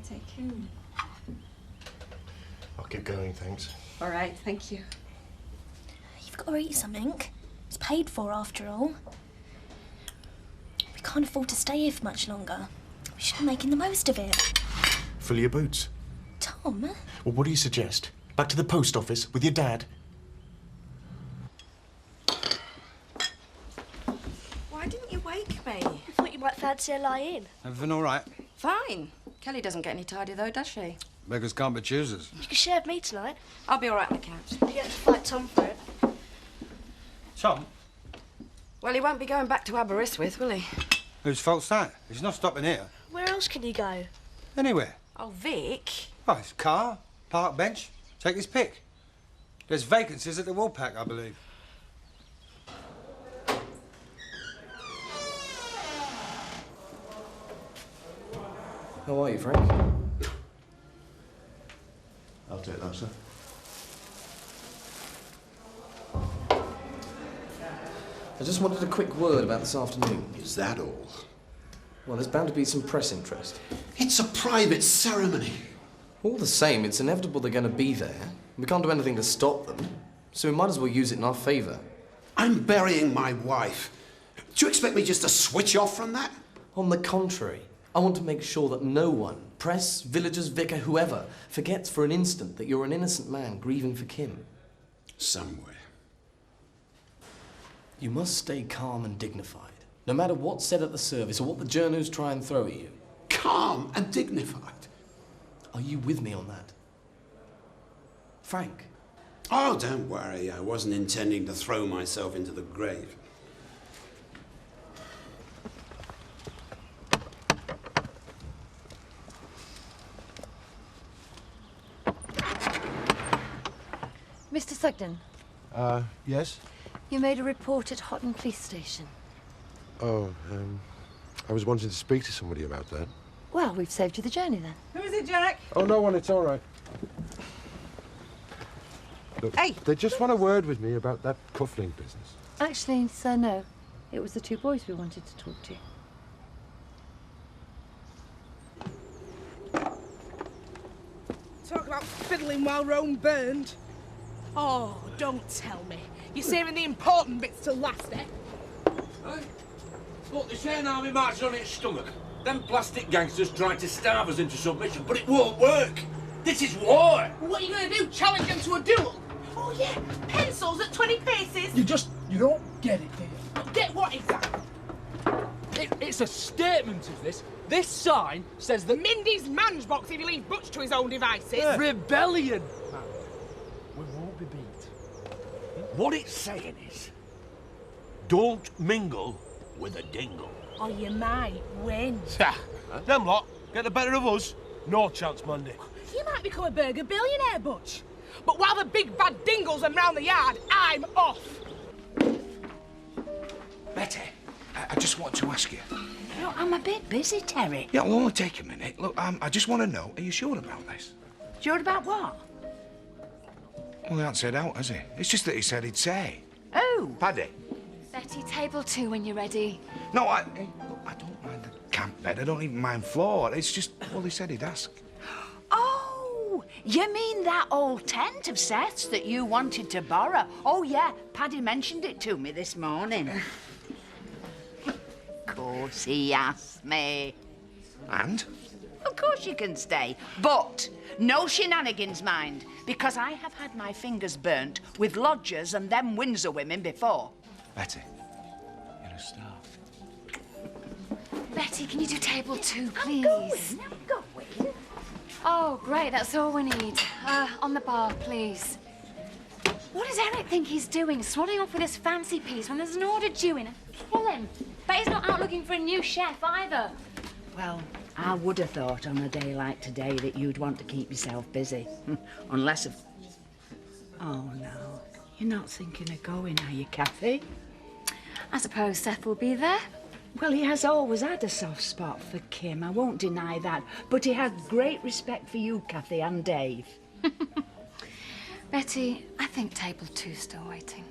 Betty. I'll get going, thanks. All right, thank you. You've got to eat something. It's paid for, after all. We can't afford to stay here for much longer. We should be making the most of it. Fill your boots. Tom? Well, what do you suggest? Back to the post office with your dad? Why didn't you wake me? I thought you might fancy a lie in. Everything all right? Fine. Kelly doesn't get any tidy, though, does she? Beggars can't be choosers. You can share with me tonight. I'll be all right on the couch. You get to fight Tom for it. Tom? Well, he won't be going back to Aberystwyth, will he? Whose fault's that? He's not stopping here. Where else can you go? Anywhere. Oh, Vic. Oh, his car, park bench, take his pick. There's vacancies at the Woolpack, I believe. How are you, Frank? I'll take that, sir. I just wanted a quick word about this afternoon. Is that all? Well, there's bound to be some press interest. It's a private ceremony. All the same, it's inevitable they're going to be there. We can't do anything to stop them, so we might as well use it in our favour. I'm burying my wife. Do you expect me just to switch off from that? On the contrary, I want to make sure that no one, press, villagers, vicar, whoever, forgets for an instant that you're an innocent man grieving for Kim. Somewhere. You must stay calm and dignified, no matter what's said at the service or what the journos try and throw at you. Calm and dignified. Are you with me on that? Frank? Oh, don't worry. I wasn't intending to throw myself into the grave. Mr. Sugden, Yes? you made a report at Houghton Police Station. Oh, I was wanting to speak to somebody about that. Well, we've saved you the journey then. Who is it, Jack? Oh, no one, it's all right. Look, Hey! they just want a word with me about that cufflink business. Actually, sir, no. It was the two boys we wanted to talk to. Talk about fiddling while Rome burned. Oh, don't tell me. You're saving the important bits till last, eh? Look, this ain't army marching on its stomach. Them plastic gangsters tried to starve us into submission, but it won't work. This is war. What are you going to do? Challenge them to a duel? Oh, yeah. Pencils at 20 paces. You don't get it, do you? Get what exactly? It's a statement of this. This sign says that... Mindy's man's box if you leave Butch to his own devices. Rebellion! Man, we won't be beat. What it's saying is, don't mingle with a dingle. Or you might win. Them lot get the better of us. No chance, Monday. You might become a burger billionaire, Butch. But while the big bad dingles are round the yard, I'm off. Betty, I just want to ask you. Look, I'm a bit busy, Terry. Yeah, it'll only take a minute. Look, I just want to know, are you sure about this? Sure about what? Well, he hasn't said out, has he? It's just that he said he'd say. Oh. Paddy? Betty, table 2 when you're ready. No, look, I don't mind the camp bed. I don't even mind floor. It's just, well, he said he'd ask. Oh, you mean that old tent of Seth's that you wanted to borrow? Oh, yeah, Paddy mentioned it to me this morning. Of course he asked me. And? Of course you can stay, but no shenanigans, mind, because I have had my fingers burnt with lodgers and them Windsor women before. Betty, you're a star. Betty, can you do table 2, please? I'm going. Oh, great, that's all we need. On the bar, please. What does Eric think he's doing, swaddling off with his fancy piece when there's an order due in? Kill him. Bet he's not out looking for a new chef either. Well, I would have thought on a day like today that you'd want to keep yourself busy. Unless of... Oh, no. You're not thinking of going, are you, Kathy? I suppose Seth will be there. Well, he has always had a soft spot for Kim, I won't deny that. But he has great respect for you, Kathy, and Dave. Betty, I think table 2's still waiting.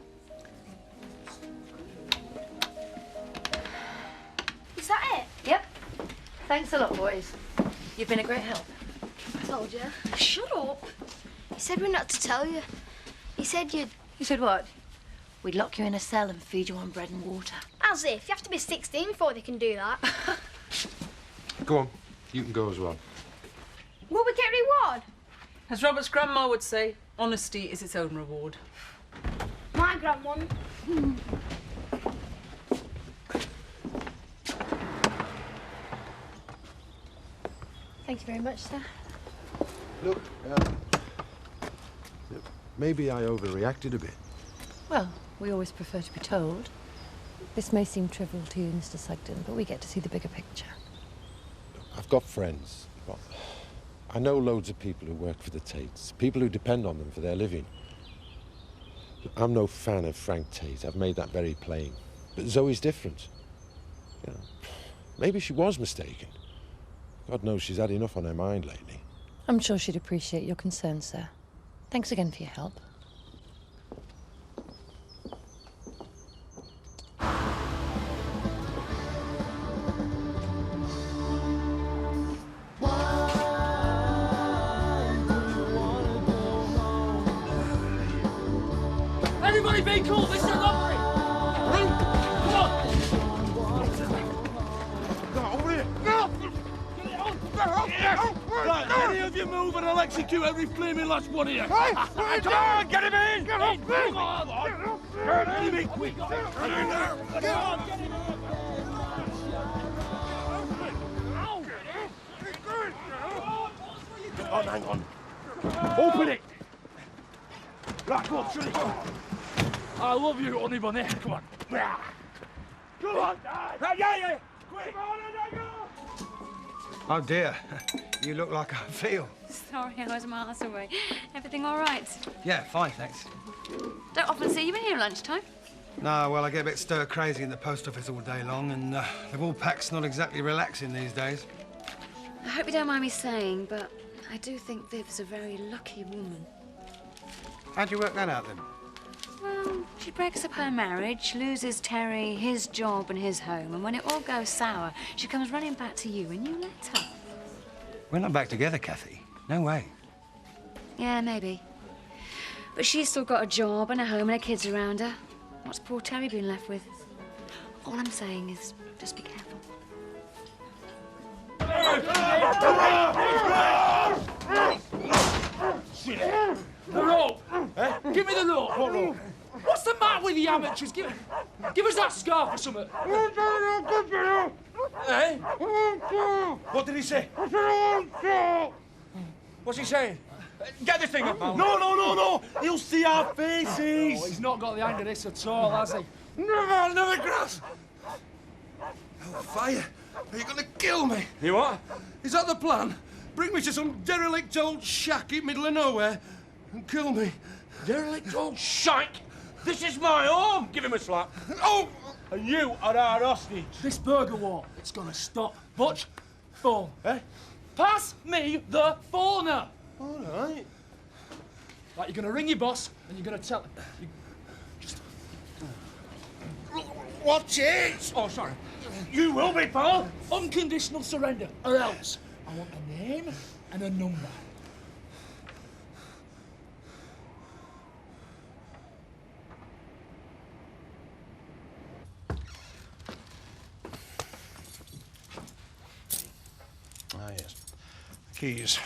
Is that it? Yep. Thanks a lot, boys. You've been a great help. told you. Shut up. He said we're not to tell you. He said you'd... You said what? We'd lock you in a cell and feed you on bread and water. As if. You have to be 16 before they can do that. Go on, you can go as well. Will we get reward? As Robert's grandma would say, honesty is its own reward. My grand one. Thank you very much, sir. Look, maybe I overreacted a bit. Well, we always prefer to be told. This may seem trivial to you, Mr. Sugden, but we get to see the bigger picture. I've got friends. Well, I know loads of people who work for the Tates, people who depend on them for their living. I'm no fan of Frank Tate. I've made that very plain. But Zoe's different. You know, maybe she was mistaken. God knows she's had enough on her mind lately. I'm sure she'd appreciate your concern, sir. Thanks again for your help. Everybody be cool, this is a lottery! Come on! Right, any of you move and I'll execute every flaming last one of you. Come on, get him in! Come on! Get him in quick! Come on, get him in! Hang on. Open it! Right, go on, shut it. I love you, honey bunny. Come on. Come on! Yeah! Quick! Oh dear, you look like I feel. Sorry, I was miles away. Everything all right? Yeah, fine, thanks. Don't often see you in here lunchtime. No, well, I get a bit stir-crazy in the post office all day long, and the wool-pack's not exactly relaxing these days. I hope you don't mind me saying, but I do think Viv's a very lucky woman. How'd you work that out, then? Well, she breaks up her marriage, loses Terry, his job and his home, and when it all goes sour, she comes running back to you and you let her. We're not back together, Kathy. No way. Yeah, maybe. But she's still got a job and a home and her kids around her. What's poor Terry been left with? All I'm saying is, just be careful. The rope! Eh? Give me the rope! What rope? What's the matter with the amateurs? Give us that scarf or something. Eh? What did he say? What's he saying? Get the thing up, Mal. No! He'll see our faces. Oh, he's not got the hang of this at all, has he? Never grass. Oh, fire. Are you going to kill me? You what? Is that the plan? Bring me to some derelict old shack in middle of nowhere and kill me. Derelict old shack? This is my home. Give him a slap. Oh! And you are our hostage. This burger war, it's gonna stop. Butch, phone. Eh? Pass me the phoner. All right. Like, you're gonna ring your boss and you're gonna tell him. Watch it! Oh, sorry. You will be, pal. Unconditional surrender, or else. I want a name and a number. Ah, yes. Keys.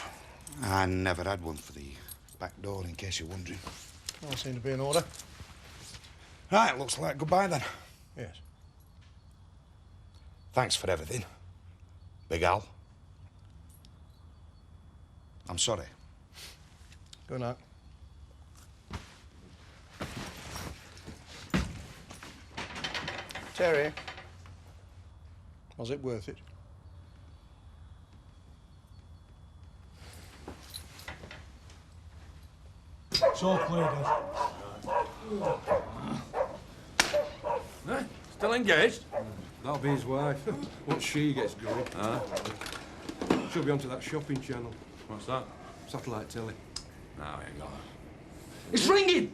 I never had one for the back door, in case you're wondering. All seem to be in order. Right, looks like goodbye then. Yes. Thanks for everything, Big Al. I'm sorry. Good night. Terry, was it worth it? It's all clear, Dad. Still engaged? That'll be his wife. Once she gets going. She'll be onto that shopping channel. What's that? Satellite telly. No, I ain't got that. It's ringing!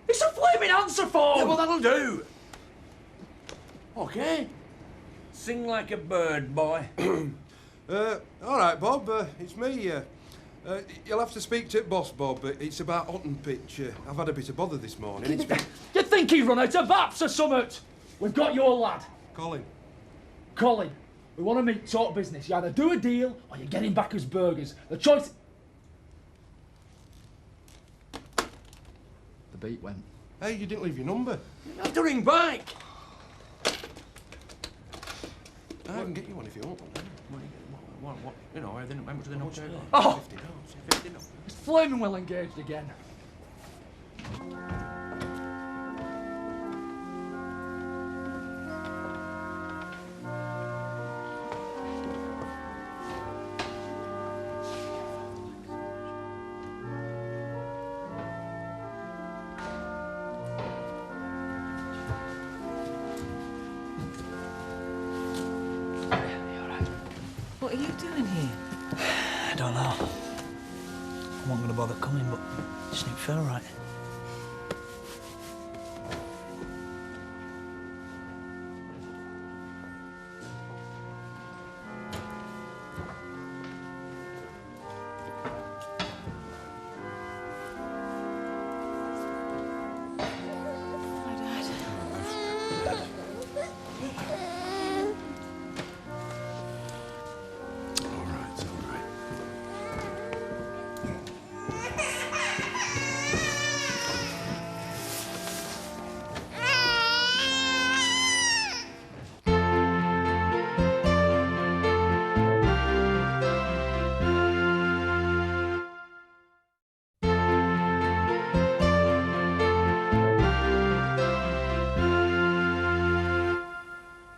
It's a flaming answer phone! Yeah, well, that'll do. Okay. Sing like a bird, boy. All right, Bob, it's me. You'll have to speak to boss, Bob. It's about Otten Pitch. I've had a bit of bother this morning. It's been... You think he'd run out of baps or something? We've got your lad. Colin. Colin, we want to meet, talk business. You either do a deal or you get him back his burgers. The choice... The beat went. Hey, you didn't leave your number. You have to ring back. I can get you one if you want one. What? You know, how much do they knock out? Oh! 50 knots. 50 knots. It's flaming well engaged again. What are you doing here? I don't know. I wasn't going to bother coming, but just didn't feel right.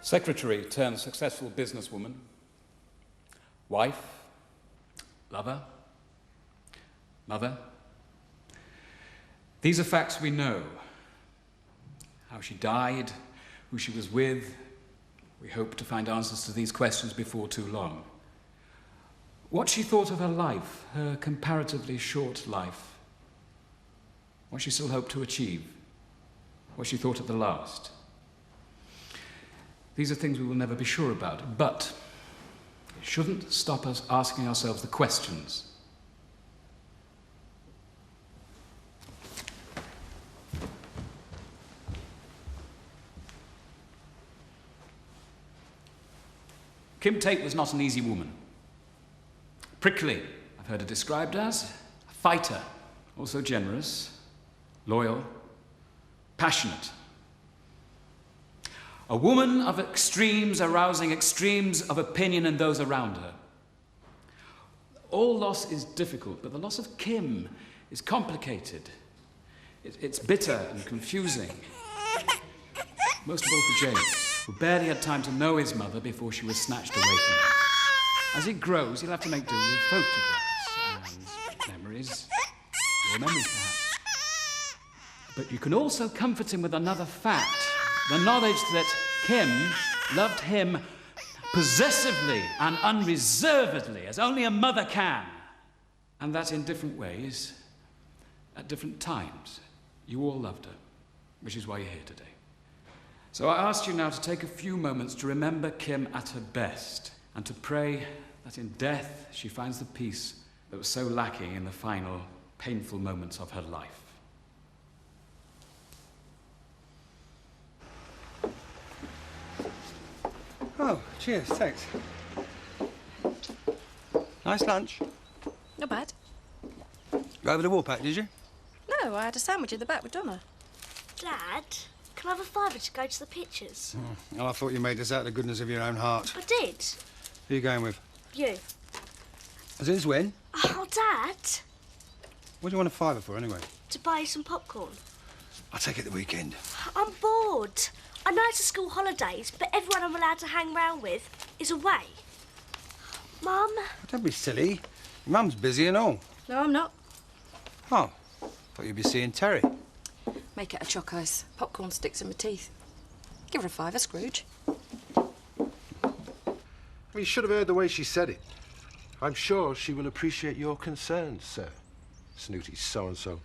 Secretary turned successful businesswoman, wife, lover, mother. These are facts we know. How she died, who she was with. We hope to find answers to these questions before too long. What she thought of her life, her comparatively short life. What she still hoped to achieve. What she thought at the last. These are things we will never be sure about, but it shouldn't stop us asking ourselves the questions. Kim Tate was not an easy woman. Prickly, I've heard her described as. A fighter, also generous, loyal, passionate. A woman of extremes, arousing extremes of opinion in those around her. All loss is difficult, but the loss of Kim is complicated. It's bitter and confusing. Most of all for James, who barely had time to know his mother before she was snatched away from him. As he grows, he'll have to make do with photographs and memories. Your memories, perhaps. But you can also comfort him with another fact. The knowledge that Kim loved him possessively and unreservedly, as only a mother can. And that in different ways, at different times, you all loved her, which is why you're here today. So I ask you now to take a few moments to remember Kim at her best, and to pray that in death she finds the peace that was so lacking in the final, painful moments of her life. Oh, cheers, thanks. Nice lunch. Not bad. Go over the Warpack, did you? No, I had a sandwich in the back with Donna. Dad, can I have a fiver to go to the pictures? Oh, I thought you made this out of the goodness of your own heart. I did. Who are you going with? You. Since when? Oh, Dad. What do you want a fiver for, anyway? To buy you some popcorn. I'll take it the weekend. I'm bored. I know it's a school holidays, but everyone I'm allowed to hang round with is away. Mum? Don't be silly. Your mum's busy and all. No, I'm not. Oh, thought you'd be seeing Terry. Make it a choc ice. Popcorn sticks in my teeth. Give her a fiver, Scrooge. You should have heard the way she said it. I'm sure she will appreciate your concerns, sir. Snooty so-and-so.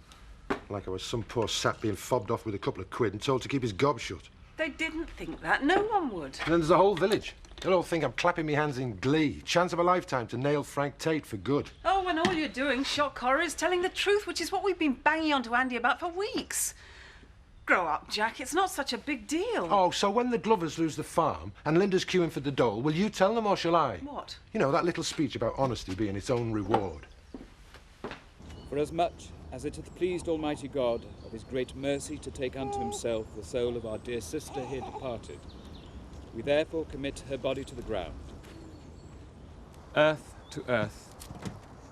Like I was some poor sap being fobbed off with a couple of quid and told to keep his gob shut. They didn't think that. No one would. And then there's the whole village. They'll all think I'm clapping my hands in glee. Chance of a lifetime to nail Frank Tate for good. Oh, when all you're doing, shock horror, is telling the truth, which is what we've been banging on to Andy about for weeks. Grow up, Jack. It's not such a big deal. Oh, so when the Glovers lose the farm and Linda's queuing for the dole, will you tell them or shall I? What? You know, that little speech about honesty being its own reward. For as much as it hath pleased Almighty God of his great mercy to take unto himself the soul of our dear sister here departed, we therefore commit her body to the ground. Earth to earth,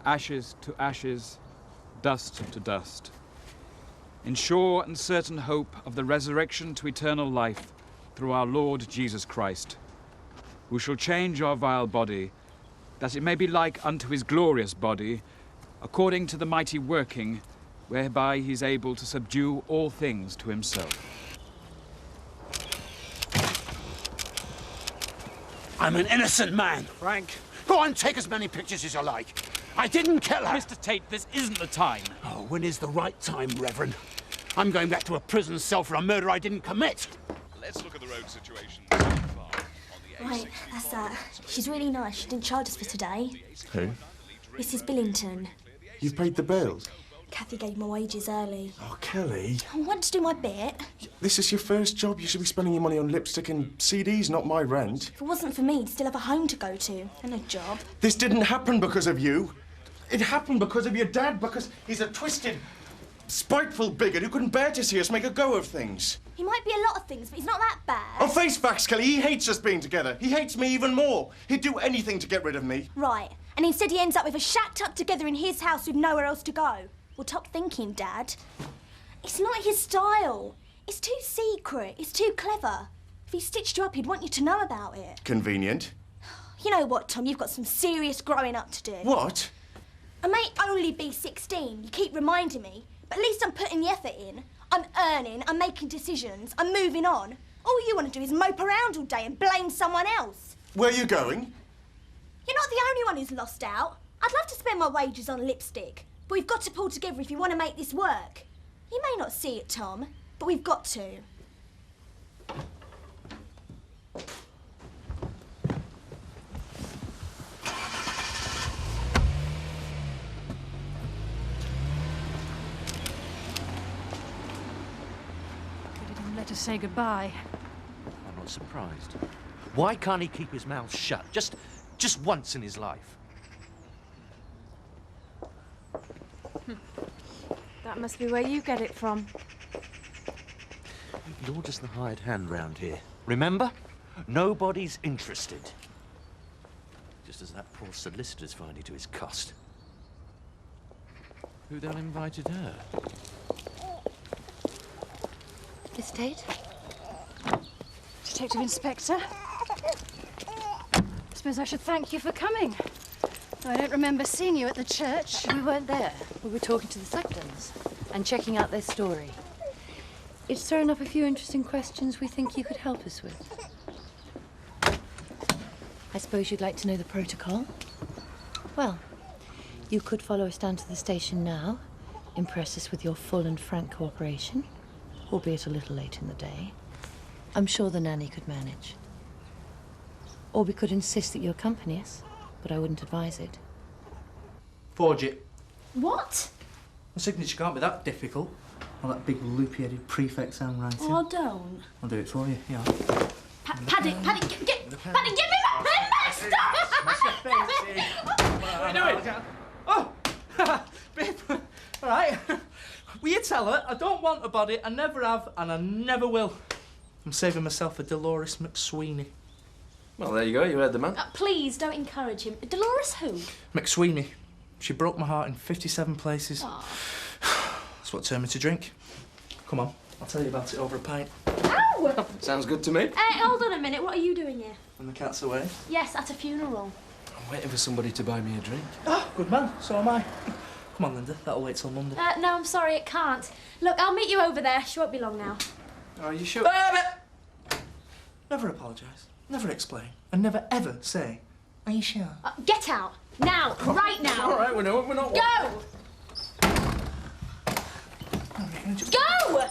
ashes to ashes, dust to dust. In sure and certain hope of the resurrection to eternal life through our Lord Jesus Christ, who shall change our vile body, that it may be like unto his glorious body, according to the mighty working whereby he is able to subdue all things to himself. I'm an innocent man. Frank. Go on, take as many pictures as you like. I didn't kill her. Mr. Tate, this isn't the time. Oh, when is the right time, Reverend? I'm going back to a prison cell for a murder I didn't commit. Let's look at the road situation. Right, that's that. She's really nice. She didn't charge us for today. Who? Mrs. Billington. You've paid the bills? Kathy gave my wages early. Oh, Kelly. I want to do my bit. This is your first job. You should be spending your money on lipstick and CDs, not my rent. If it wasn't for me, I'd still have a home to go to and a job. This didn't happen because of you. It happened because of your dad, because he's a twisted, spiteful bigot who couldn't bear to see us make a go of things. He might be a lot of things, but he's not that bad. On face facts, Kelly, he hates us being together. He hates me even more. He'd do anything to get rid of me. Right, and instead he ends up with us shacked up together in his house with nowhere else to go. Well, top thinking, Dad. It's not his style. It's too secret. It's too clever. If he stitched you up, he'd want you to know about it. Convenient. You know what, Tom? You've got some serious growing up to do. What? I may only be 16. You keep reminding me. But at least I'm putting the effort in. I'm earning. I'm making decisions. I'm moving on. All you want to do is mope around all day and blame someone else. Where are you going? You're not the only one who's lost out. I'd love to spend my wages on lipstick. But we've got to pull together if you want to make this work. You may not see it, Tom, but we've got to. Could have let us say goodbye. I'm not surprised. Why can't he keep his mouth shut? Just once in his life. That must be where you get it from. You're just the hired hand round here. Remember? Nobody's interested. Just as that poor solicitor's finding to his cost. Who then invited her? Miss Tate? Detective Inspector. I suppose I should thank you for coming. I don't remember seeing you at the church. We weren't there. We were talking to the Sugdens and checking out their story. It's thrown up a few interesting questions we think you could help us with. I suppose you'd like to know the protocol? Well, you could follow us down to the station now, impress us with your full and frank cooperation, albeit a little late in the day. I'm sure the nanny could manage. Or we could insist that you accompany us, but I wouldn't advise it. Forge it. What? The signature can't be that difficult. All that big loopy-headed prefect's handwriting. Oh, don't. I'll do it for you, yeah. Paddy, get me my pen back! Stop! What are you doing? Oh! Babe, all right. Will you tell her I don't want a body, I never have, and I never will. I'm saving myself a Dolores McSweeney. Well, there you go, you heard the man. Please, don't encourage him. Dolores who? McSweeney. She broke my heart in 57 places. Oh. That's what turned me to drink. Come on, I'll tell you about it over a pint. Ow! Sounds good to me. Hey, hold on a minute. What are you doing here? And the cat's away. Yes, at a funeral. I'm waiting for somebody to buy me a drink. Oh, good man, so am I. Come on, Linda, that'll wait till Monday. No, I'm sorry, it can't. Look, I'll meet you over there. She won't be long now. Are you sure? Never apologise, never explain, and never ever say, are you sure? Get out. Now. Right now. All right, we're not... Go! Go!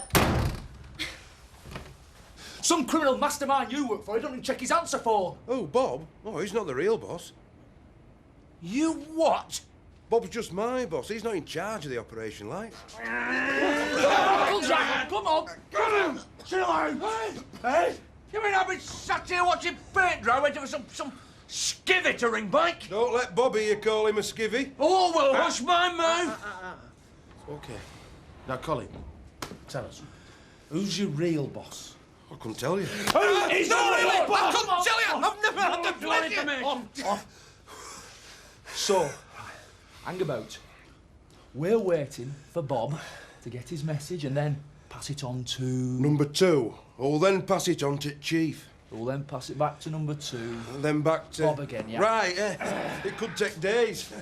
Some criminal mastermind you work for, he don't even check his answer phone. Oh, Bob? Oh, he's not the real boss. You what? Bob's just my boss. He's not in charge of the operation, like. Uncle Jack, come on. Get him! Sit down! Hey? You mean I've been sat here watching paint dry waiting for some skivvy to ring back? Don't let Bobby you call him a skivvy. Oh, well, hush my mouth. Okay. Now, Colin, tell us, who's your real boss? I couldn't tell you. He's not really boss! I couldn't tell you! I've never had the pleasure! So, hang about. We're waiting for Bob to get his message and then pass it on to... Number 2. Who'll then pass it on to Chief. We'll then pass it back to number 2. And then back to... Bob again, yeah. Right, yeah. It could take days.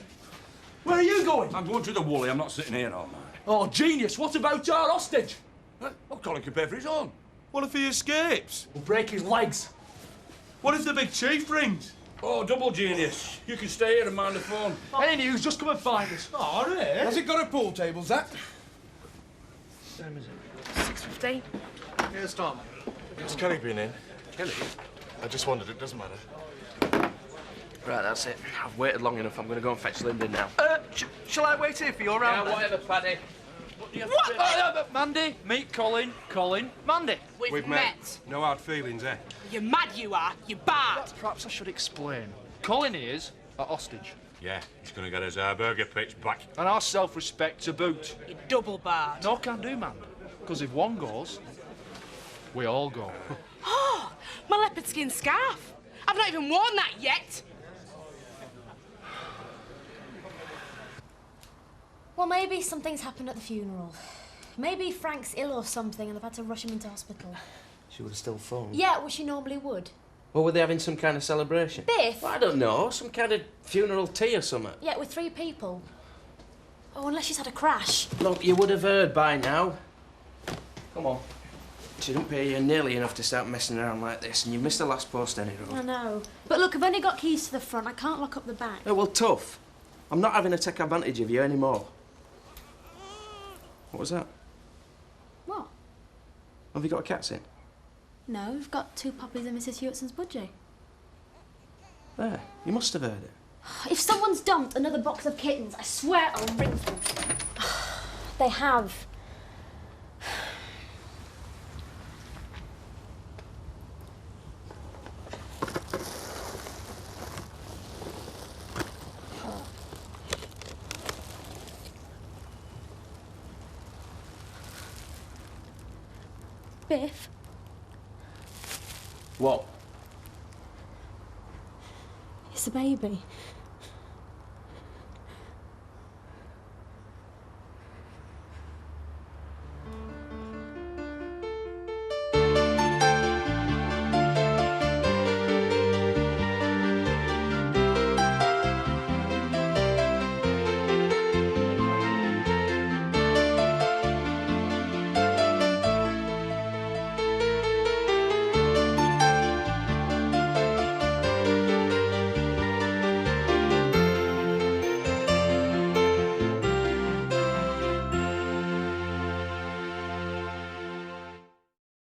Where are you going? I'm going to the Woolly. I'm not sitting here all night. Oh, genius. What about our hostage? Well, Colin can pay for his own. What if he escapes? We'll break his legs. What if the big chief rings? Oh, double genius. You can stay here and mind the phone. Any news, just come and find us. Oh, really? Has it got a pool table, Zach? Same as it. 6:15. Here's Tom. Has Kelly been in? Kelly? I just wondered, it doesn't matter. Right, that's it. I've waited long enough. I'm going to go and fetch Lyndon now. Shall I wait here for your round? Yeah, whatever, Paddy. What? Mandy, meet Colin. Colin, Mandy. We've met. No hard feelings, eh? You're mad, you are. You're bad. Perhaps I should explain. Colin is a hostage. Yeah, he's going to get his burger pitch back. And our self-respect to boot. You're double bad. No can do, man. Because if one goes, we all go. Oh, my leopard skin scarf. I've not even worn that yet. Well, maybe something's happened at the funeral. Maybe Frank's ill or something and they've had to rush him into hospital. She would have still phoned. Yeah, well, she normally would. Or were they having some kind of celebration? Biff? Well, I don't know. Some kind of funeral tea or something. Yeah, with 3 people. Oh, unless she's had a crash. Look, you would have heard by now. Come on. She don't pay you nearly enough to start messing around like this, and you've missed the last post any road. I know. But look, I've only got keys to the front. I can't lock up the back. Oh, well, tough. I'm not having to take advantage of you anymore. What was that? What? Have you got a cat's in? No, we've got 2 puppies in Mrs. Hewittson's budgie. There. You must have heard it. If someone's dumped another box of kittens, I swear I'll ring them. They have. Biff? What? It's a baby.